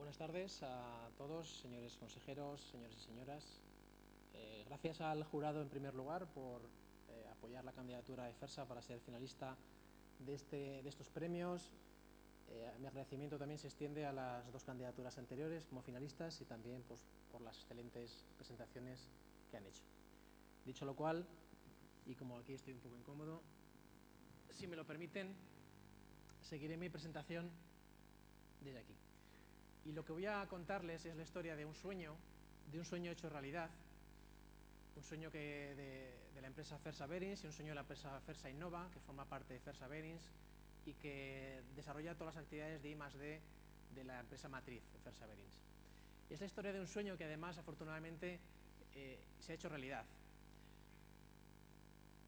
Buenas tardes a todos, señores consejeros, señores y señoras. Gracias al jurado, en primer lugar, por apoyar la candidatura de FERSA para ser finalista de estos premios. Mi agradecimiento también se extiende a las dos candidaturas anteriores como finalistas y también por las excelentes presentaciones que han hecho. Dicho lo cual, y como aquí estoy un poco incómodo, si me lo permiten, seguiré mi presentación desde aquí. Y lo que voy a contarles es la historia de un sueño hecho realidad, un sueño de la empresa FERSA Berins y un sueño de la empresa FERSA Innova, que forma parte de FERSA Berins y que desarrolla todas las actividades de I+D de la empresa matriz de FERSA Berins. Es la historia de un sueño que además, afortunadamente, se ha hecho realidad.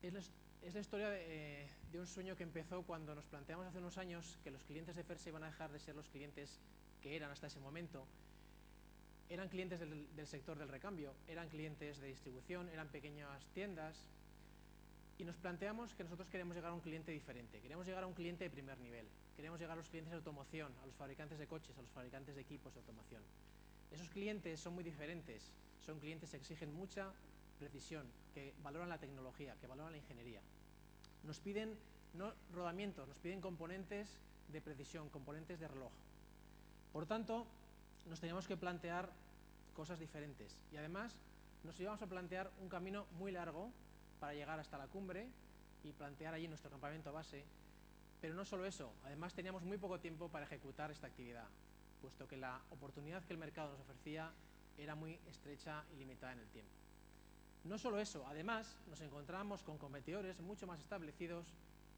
Es la historia de un sueño que empezó cuando nos planteamos hace unos años que los clientes de FERSA iban a dejar de ser los clientes que eran hasta ese momento. Eran clientes del sector del recambio, eran clientes de distribución, eran pequeñas tiendas, y nos planteamos que nosotros queremos llegar a un cliente diferente, queremos llegar a un cliente de primer nivel, queremos llegar a los clientes de automoción, a los fabricantes de coches, a los fabricantes de equipos de automoción. Esos clientes son muy diferentes, son clientes que exigen mucha precisión, que valoran la tecnología, que valoran la ingeniería. Nos piden no rodamientos, nos piden componentes de precisión, componentes de reloj. Por tanto, nos teníamos que plantear cosas diferentes y además nos íbamos a plantear un camino muy largo para llegar hasta la cumbre y plantear allí nuestro campamento base, pero no solo eso, además teníamos muy poco tiempo para ejecutar esta actividad, puesto que la oportunidad que el mercado nos ofrecía era muy estrecha y limitada en el tiempo. No solo eso, además nos encontrábamos con competidores mucho más establecidos,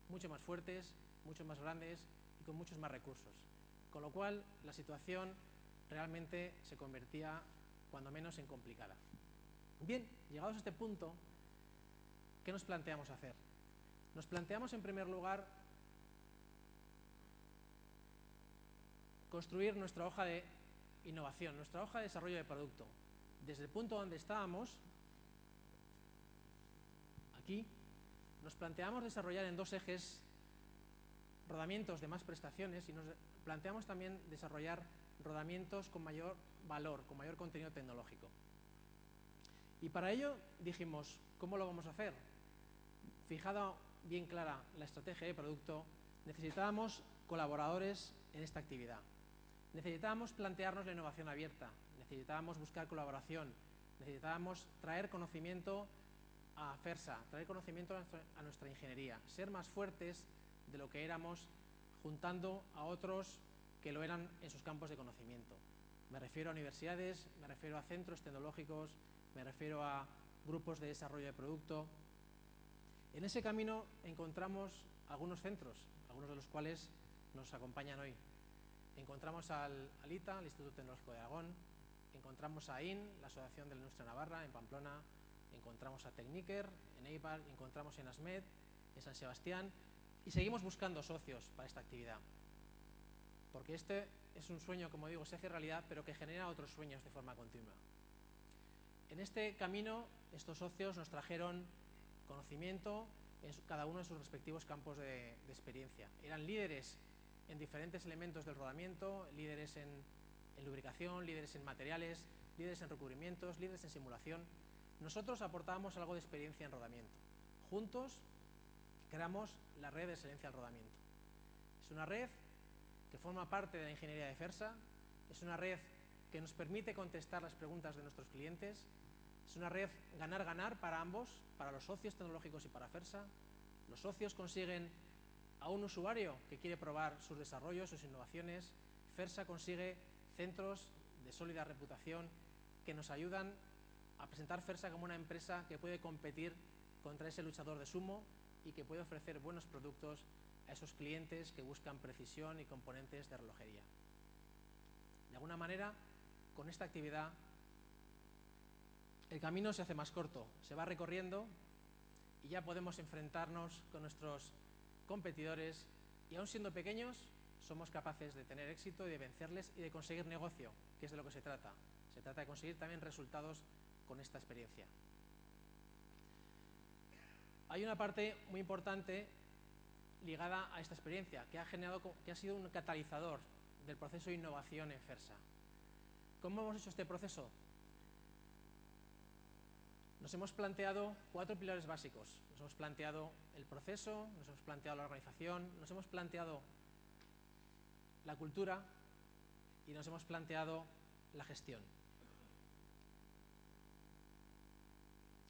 mucho más fuertes, mucho más grandes y con muchos más recursos, con lo cual la situación realmente se convertía, cuando menos, en complicada. Bien, llegados a este punto, ¿qué nos planteamos hacer? Nos planteamos, en primer lugar, construir nuestra hoja de innovación, nuestra hoja de desarrollo de producto. Desde el punto donde estábamos, aquí, nos planteamos desarrollar en dos ejes rodamientos de más prestaciones y nos planteamos también desarrollar rodamientos con mayor valor, con mayor contenido tecnológico. Y para ello dijimos, ¿cómo lo vamos a hacer? Fijada bien clara la estrategia de producto, necesitábamos colaboradores en esta actividad. Necesitábamos plantearnos la innovación abierta, necesitábamos buscar colaboración, necesitábamos traer conocimiento a FERSA, traer conocimiento a nuestra ingeniería, ser más fuertes de lo que éramos juntando a otros que lo eran en sus campos de conocimiento. Me refiero a universidades, me refiero a centros tecnológicos, me refiero a grupos de desarrollo de producto. En ese camino encontramos algunos centros, algunos de los cuales nos acompañan hoy. Encontramos al ITA, el Instituto Tecnológico de Aragón, encontramos a AIN, la Asociación de la Industria Navarra, en Pamplona, encontramos a Tecniker, en Eibar, encontramos en ASMED, en San Sebastián, y seguimos buscando socios para esta actividad. Porque este es un sueño, como digo, se hace realidad, pero que genera otros sueños de forma continua. En este camino, estos socios nos trajeron conocimiento en cada uno de sus respectivos campos de experiencia. Eran líderes en diferentes elementos del rodamiento, líderes en lubricación, líderes en materiales, líderes en recubrimientos, líderes en simulación. Nosotros aportábamos algo de experiencia en rodamiento. Juntos creamos la red de excelencia del rodamiento. Es una red que forma parte de la ingeniería de FERSA, es una red que nos permite contestar las preguntas de nuestros clientes, es una red ganar-ganar para ambos, para los socios tecnológicos y para FERSA. Los socios consiguen a un usuario que quiere probar sus desarrollos, sus innovaciones. FERSA consigue centros de sólida reputación que nos ayudan a presentar FERSA como una empresa que puede competir contra ese luchador de sumo y que puede ofrecer buenos productos a esos clientes que buscan precisión y componentes de relojería. De alguna manera, con esta actividad, el camino se hace más corto, se va recorriendo y ya podemos enfrentarnos con nuestros competidores y, aun siendo pequeños, somos capaces de tener éxito y de vencerles y de conseguir negocio, que es de lo que se trata. Se trata de conseguir también resultados con esta experiencia. Hay una parte muy importante ligada a esta experiencia que ha sido un catalizador del proceso de innovación en FERSA. ¿Cómo hemos hecho este proceso? Nos hemos planteado 4 pilares básicos. Nos hemos planteado el proceso, nos hemos planteado la organización, nos hemos planteado la cultura y nos hemos planteado la gestión.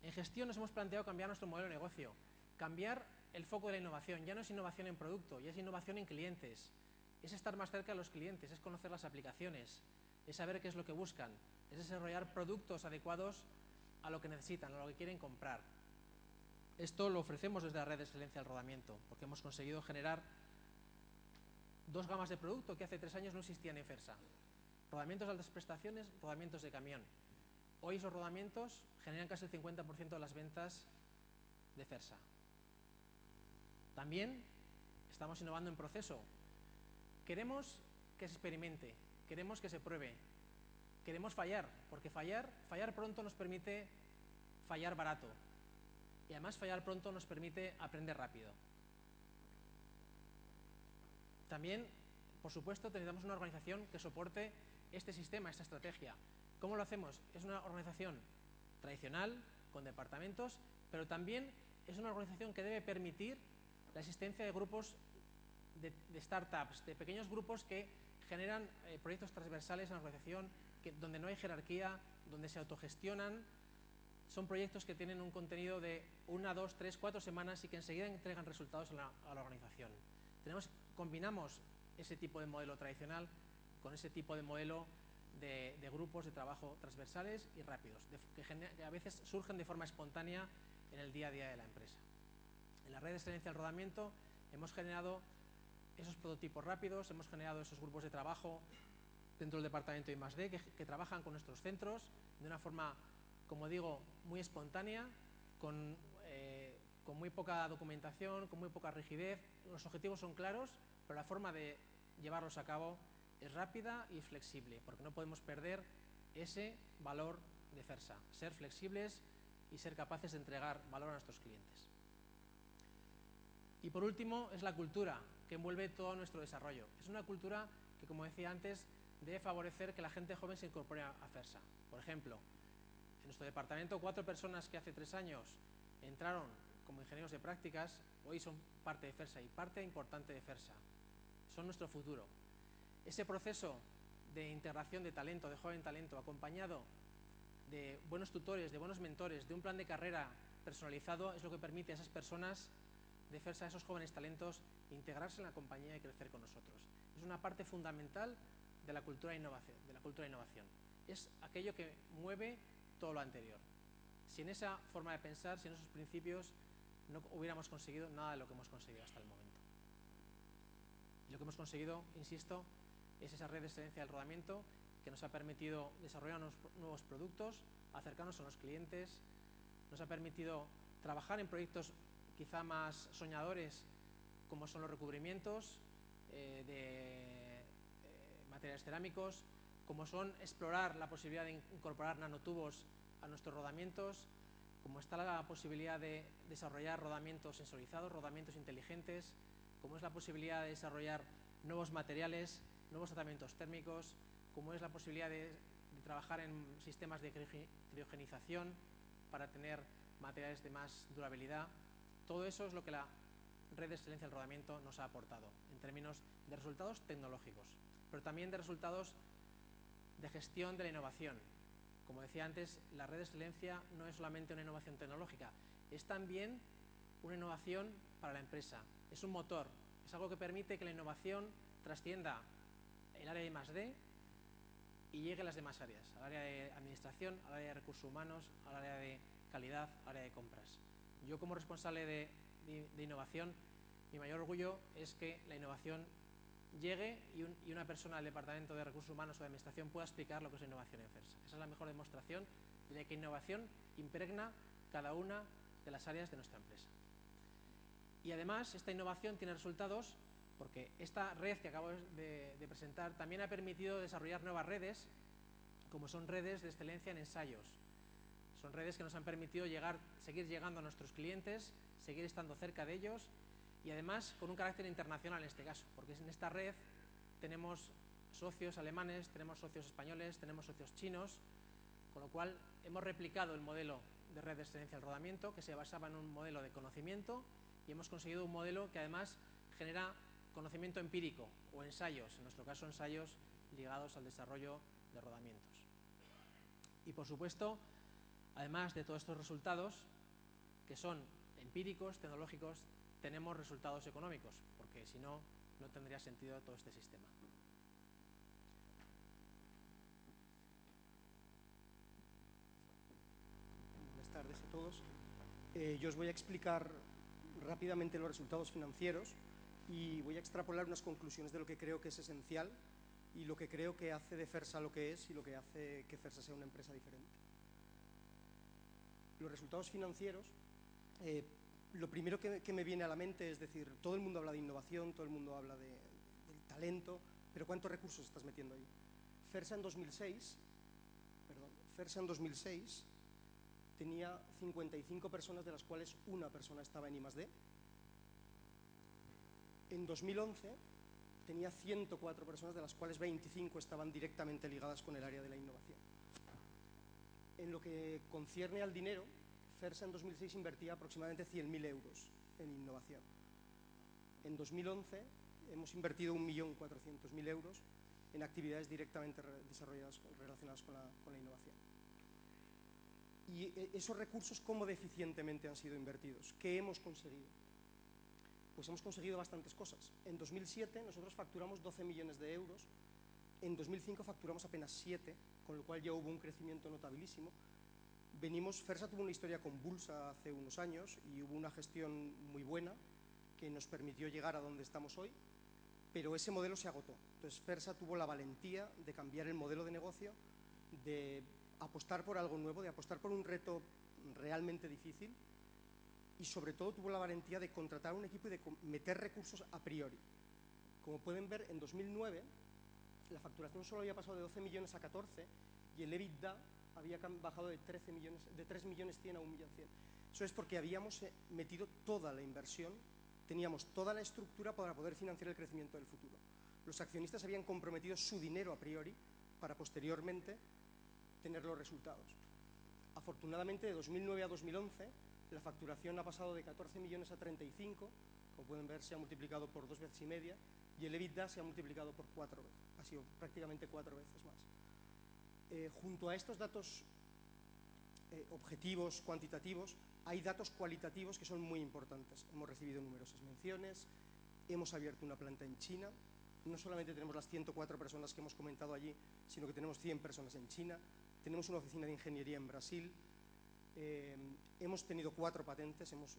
En gestión nos hemos planteado cambiar nuestro modelo de negocio, cambiar el foco de la innovación. Ya no es innovación en producto, ya es innovación en clientes. Es estar más cerca de los clientes, es conocer las aplicaciones, es saber qué es lo que buscan, es desarrollar productos adecuados a lo que necesitan, a lo que quieren comprar. Esto lo ofrecemos desde la red de excelencia del rodamiento, porque hemos conseguido generar 2 gamas de producto que hace 3 años no existían en FERSA. Rodamientos de altas prestaciones, rodamientos de camión. Hoy esos rodamientos generan casi el 50% de las ventas de FERSA. También estamos innovando en proceso. Queremos que se experimente, queremos que se pruebe, queremos fallar, porque fallar pronto nos permite fallar barato. Y además fallar pronto nos permite aprender rápido. También, por supuesto, necesitamos una organización que soporte este sistema, esta estrategia. ¿Cómo lo hacemos? Es una organización tradicional, con departamentos, pero también es una organización que debe permitir la existencia de grupos de startups, de pequeños grupos que generan proyectos transversales en la organización, donde no hay jerarquía, donde se autogestionan. Son proyectos que tienen un contenido de 1, 2, 3, 4 semanas y que enseguida entregan resultados a la organización. Combinamos ese tipo de modelo tradicional con ese tipo de modelo de grupos de trabajo transversales y rápidos, que a veces surgen de forma espontánea en el día a día de la empresa. En la red de excelencia del rodamiento hemos generado esos prototipos rápidos, hemos generado esos grupos de trabajo dentro del departamento de I+D que trabajan con nuestros centros de una forma, como digo, muy espontánea, con muy poca documentación, con muy poca rigidez. Los objetivos son claros, pero la forma de llevarlos a cabo es rápida y flexible, porque no podemos perder ese valor de FERSA, ser flexibles y ser capaces de entregar valor a nuestros clientes. Y por último, es la cultura que envuelve todo nuestro desarrollo. Es una cultura que, como decía antes, debe favorecer que la gente joven se incorpore a FERSA. Por ejemplo, en nuestro departamento, 4 personas que hace 3 años entraron como ingenieros de prácticas, hoy son parte de FERSA y parte importante de FERSA. Son nuestro futuro. Ese proceso de integración de talento, de joven talento, acompañado de buenos tutores, de buenos mentores, de un plan de carrera personalizado, es lo que permite a esas personas de FERSA, a esos jóvenes talentos, integrarse en la compañía y crecer con nosotros. Es una parte fundamental de la cultura de innovación. Es aquello que mueve todo lo anterior. Sin esa forma de pensar, sin esos principios, no hubiéramos conseguido nada de lo que hemos conseguido hasta el momento. Y lo que hemos conseguido, insisto, es esa red de excelencia del rodamiento que nos ha permitido desarrollar nuevos productos, acercarnos a los clientes, nos ha permitido trabajar en proyectos quizá más soñadores, como son los recubrimientos de materiales cerámicos, como son explorar la posibilidad de incorporar nanotubos a nuestros rodamientos, como está la posibilidad de desarrollar rodamientos sensorizados, rodamientos inteligentes, como es la posibilidad de desarrollar nuevos materiales, nuevos tratamientos térmicos, como es la posibilidad de trabajar en sistemas de criogenización para tener materiales de más durabilidad. Todo eso es lo que la red de excelencia del rodamiento nos ha aportado en términos de resultados tecnológicos, pero también de resultados de gestión de la innovación. Como decía antes, la red de excelencia no es solamente una innovación tecnológica, es también una innovación para la empresa. Es un motor, es algo que permite que la innovación trascienda el área de I+D y llegue a las demás áreas, al área de administración, al área de recursos humanos, al área de calidad, al área de compras. Yo, como responsable de innovación, mi mayor orgullo es que la innovación llegue y una persona del Departamento de Recursos Humanos o de Administración pueda explicar lo que es la innovación en FERSA. Esa es la mejor demostración de que innovación impregna cada una de las áreas de nuestra empresa. Y además, esta innovación tiene resultados porque esta red que acabo de presentar también ha permitido desarrollar nuevas redes, como son redes de excelencia en ensayos. Son redes que nos han permitido seguir llegando a nuestros clientes, seguir estando cerca de ellos y además con un carácter internacional en este caso, porque en esta red tenemos socios alemanes, tenemos socios españoles, tenemos socios chinos, con lo cual hemos replicado el modelo de red de excelencia del rodamiento, que se basaba en un modelo de conocimiento, y hemos conseguido un modelo que además genera conocimiento empírico o ensayos, en nuestro caso ensayos ligados al desarrollo de rodamientos. Y por supuesto, además de todos estos resultados, que son empíricos, tecnológicos, tenemos resultados económicos, porque si no, no tendría sentido todo este sistema. Buenas tardes a todos. Yo os voy a explicar rápidamente los resultados financieros y voy a extrapolar unas conclusiones de lo que creo que es esencial y lo que creo que hace de FERSA lo que es y lo que hace que FERSA sea una empresa diferente. Los resultados financieros, lo primero que me viene a la mente es decir, todo el mundo habla de innovación, todo el mundo habla del talento, pero ¿cuántos recursos estás metiendo ahí? FERSA en 2006 tenía 55 personas, de las cuales una persona estaba en I+D. En 2011 tenía 104 personas, de las cuales 25 estaban directamente ligadas con el área de la innovación. En lo que concierne al dinero, FERSA en 2006 invertía aproximadamente 100.000 euros en innovación. En 2011 hemos invertido 1.400.000 euros en actividades directamente desarrolladas relacionadas con la innovación. Y esos recursos, ¿cómo deficientemente han sido invertidos? ¿Qué hemos conseguido? Pues hemos conseguido bastantes cosas. En 2007 nosotros facturamos 12 millones de euros, en 2005 facturamos apenas 7, con lo cual ya hubo un crecimiento notabilísimo. FERSA tuvo una historia convulsa hace unos años y hubo una gestión muy buena que nos permitió llegar a donde estamos hoy, pero ese modelo se agotó. Entonces FERSA tuvo la valentía de cambiar el modelo de negocio, de apostar por algo nuevo, de apostar por un reto realmente difícil y sobre todo tuvo la valentía de contratar un equipo y de meter recursos a priori. Como pueden ver, en 2009 la facturación solo había pasado de 12 millones a 14 y el EBITDA había bajado de 3 millones 100 a 1 millón 100. Eso es porque habíamos metido toda la inversión, teníamos toda la estructura para poder financiar el crecimiento del futuro. Los accionistas habían comprometido su dinero a priori para posteriormente tener los resultados. Afortunadamente, de 2009 a 2011, la facturación ha pasado de 14 millones a 35, como pueden ver, se ha multiplicado por 2,5 veces, y el EBITDA se ha multiplicado por 4 veces, ha sido prácticamente 4 veces más. Junto a estos datos objetivos, cuantitativos, hay datos cualitativos que son muy importantes. Hemos recibido numerosas menciones, hemos abierto una planta en China, no solamente tenemos las 104 personas que hemos comentado allí, sino que tenemos 100 personas en China, tenemos una oficina de ingeniería en Brasil, hemos tenido 4 patentes, hemos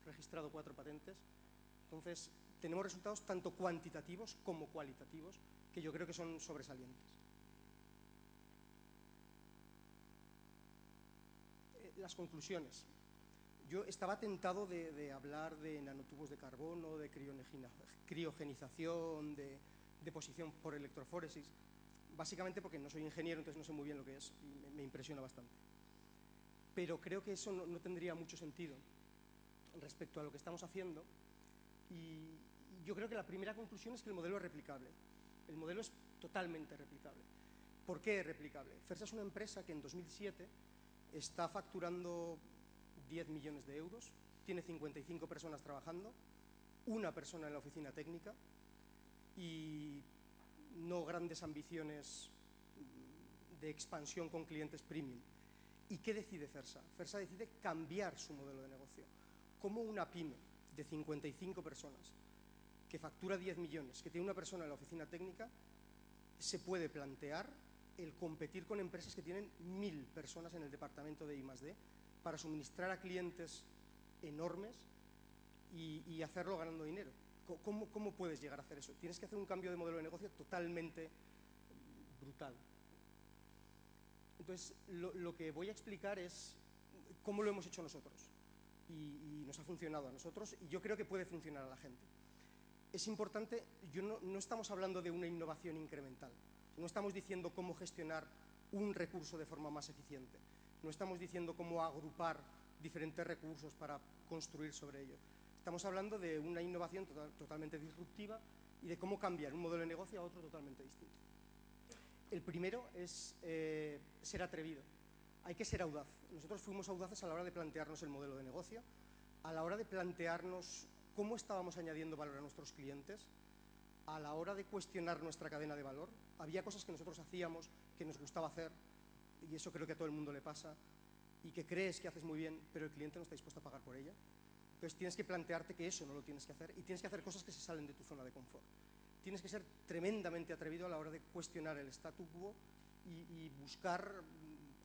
registrado 4 patentes. Entonces, tenemos resultados tanto cuantitativos como cualitativos que yo creo que son sobresalientes. Las conclusiones. Yo estaba tentado de hablar de nanotubos de carbono, de criogenización, de deposición por electroforesis, básicamente porque no soy ingeniero, entonces no sé muy bien lo que es y me impresiona bastante. Pero creo que eso no tendría mucho sentido respecto a lo que estamos haciendo y yo creo que la primera conclusión es que el modelo es replicable. El modelo es totalmente replicable. ¿Por qué es replicable? FERSA es una empresa que en 2007 está facturando 10 millones de euros, tiene 55 personas trabajando, una persona en la oficina técnica y no grandes ambiciones de expansión con clientes premium. ¿Y qué decide FERSA? FERSA decide cambiar su modelo de negocio. Como una pyme de 55 personas que factura 10 millones, que tiene una persona en la oficina técnica, se puede plantear el competir con empresas que tienen 1.000 personas en el departamento de I+D para suministrar a clientes enormes y hacerlo ganando dinero. ¿Cómo puedes llegar a hacer eso? Tienes que hacer un cambio de modelo de negocio totalmente brutal. Entonces, lo que voy a explicar es cómo lo hemos hecho nosotros y nos ha funcionado a nosotros y yo creo que puede funcionar a la gente. Es importante, no estamos hablando de una innovación incremental, no estamos diciendo cómo gestionar un recurso de forma más eficiente, no estamos diciendo cómo agrupar diferentes recursos para construir sobre ello. Estamos hablando de una innovación totalmente disruptiva y de cómo cambiar un modelo de negocio a otro totalmente distinto. El primero es ser atrevido. Hay que ser audaz. Nosotros fuimos audaces a la hora de plantearnos el modelo de negocio, a la hora de plantearnos cómo estábamos añadiendo valor a nuestros clientes, a la hora de cuestionar nuestra cadena de valor. Había cosas que nosotros hacíamos, que nos gustaba hacer, y eso creo que a todo el mundo le pasa, y que crees que haces muy bien, pero el cliente no está dispuesto a pagar por ella. Entonces tienes que plantearte que eso no lo tienes que hacer, y tienes que hacer cosas que se salen de tu zona de confort. Tienes que ser tremendamente atrevido a la hora de cuestionar el statu quo y buscar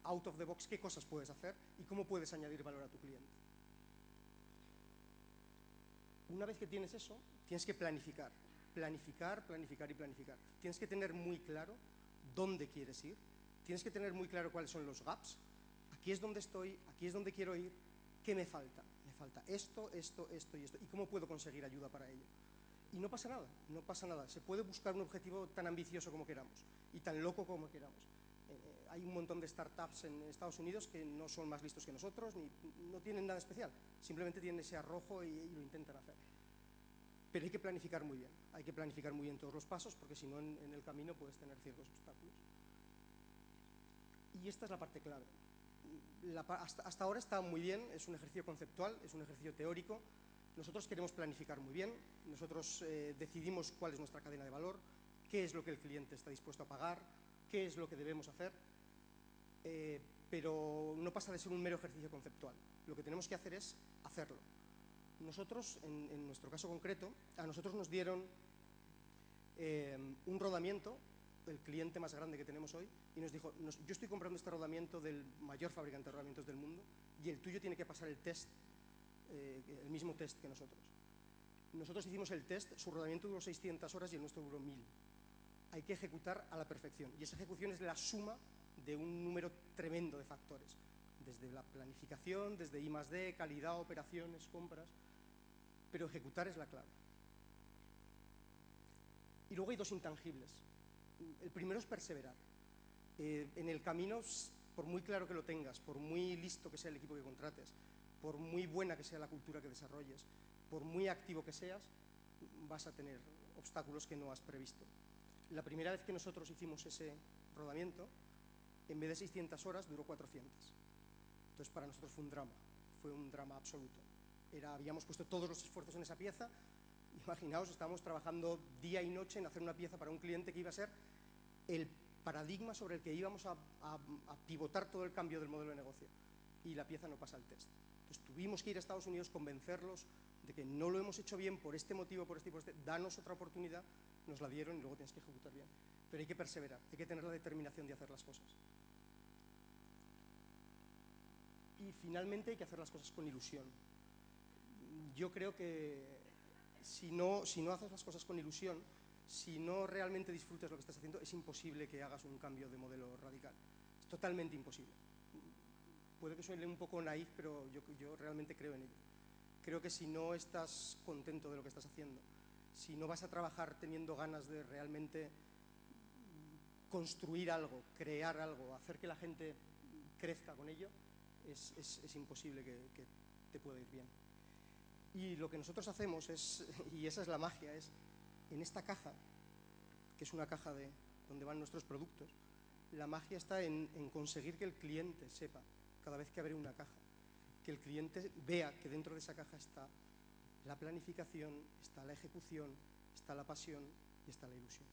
out of the box qué cosas puedes hacer y cómo puedes añadir valor a tu cliente. Una vez que tienes eso, tienes que planificar. Planificar, planificar y planificar. Tienes que tener muy claro dónde quieres ir. Tienes que tener muy claro cuáles son los gaps. Aquí es donde estoy, aquí es donde quiero ir. ¿Qué me falta? Me falta esto, esto, esto y esto. ¿Y cómo puedo conseguir ayuda para ello? Y no pasa nada, no pasa nada. Se puede buscar un objetivo tan ambicioso como queramos y tan loco como queramos. Hay un montón de startups en Estados Unidos que no son más listos que nosotros, ni no tienen nada especial. Simplemente tienen ese arrojo y lo intentan hacer. Pero hay que planificar muy bien. Hay que planificar muy bien todos los pasos, porque si no en el camino puedes tener ciertos obstáculos. Y esta es la parte clave. Hasta ahora está muy bien, es un ejercicio conceptual, es un ejercicio teórico. Nosotros queremos planificar muy bien, nosotros decidimos cuál es nuestra cadena de valor, qué es lo que el cliente está dispuesto a pagar, qué es lo que debemos hacer, pero no pasa de ser un mero ejercicio conceptual. Lo que tenemos que hacer es hacerlo. Nosotros, en nuestro caso concreto, a nosotros nos dieron un rodamiento, el cliente más grande que tenemos hoy, y nos dijo, yo estoy comprando este rodamiento del mayor fabricante de rodamientos del mundo y el tuyo tiene que pasar el test, el mismo test que nosotros. Nosotros hicimos el test, su rodamiento duró 600 horas y el nuestro duró 1000. Hay que ejecutar a la perfección y esa ejecución es la suma de un número tremendo de factores, desde la planificación, desde I+D, calidad, operaciones, compras, pero ejecutar es la clave. Y luego hay dos intangibles. El primero es perseverar. En el camino, por muy claro que lo tengas, por muy listo que sea el equipo que contrates, por muy buena que sea la cultura que desarrolles, por muy activo que seas, vas a tener obstáculos que no has previsto. La primera vez que nosotros hicimos ese rodamiento, en vez de 600 horas, duró 400. Entonces para nosotros fue un drama absoluto. Habíamos puesto todos los esfuerzos en esa pieza. Imaginaos, estábamos trabajando día y noche en hacer una pieza para un cliente que iba a ser el paradigma sobre el que íbamos a pivotar todo el cambio del modelo de negocio. Y la pieza no pasa el test. Entonces tuvimos que ir a Estados Unidos, convencerlos de que no lo hemos hecho bien por este motivo, por este, danos otra oportunidad. Nos la dieron y luego tienes que ejecutar bien. Pero hay que perseverar, hay que tener la determinación de hacer las cosas. Y finalmente hay que hacer las cosas con ilusión. Yo creo que si no haces las cosas con ilusión, si no realmente disfrutas lo que estás haciendo, es imposible que hagas un cambio de modelo radical. Es totalmente imposible. Puede que suene un poco naif, pero yo realmente creo en ello. Creo que si no estás contento de lo que estás haciendo, si no vas a trabajar teniendo ganas de realmente construir algo, crear algo, hacer que la gente crezca con ello, es imposible que te pueda ir bien. Y lo que nosotros hacemos es, y esa es la magia, es en esta caja, que es una caja donde van nuestros productos, la magia está en conseguir que el cliente sepa, cada vez que abre una caja, que el cliente vea que dentro de esa caja está la planificación, está la ejecución, está la pasión y está la ilusión.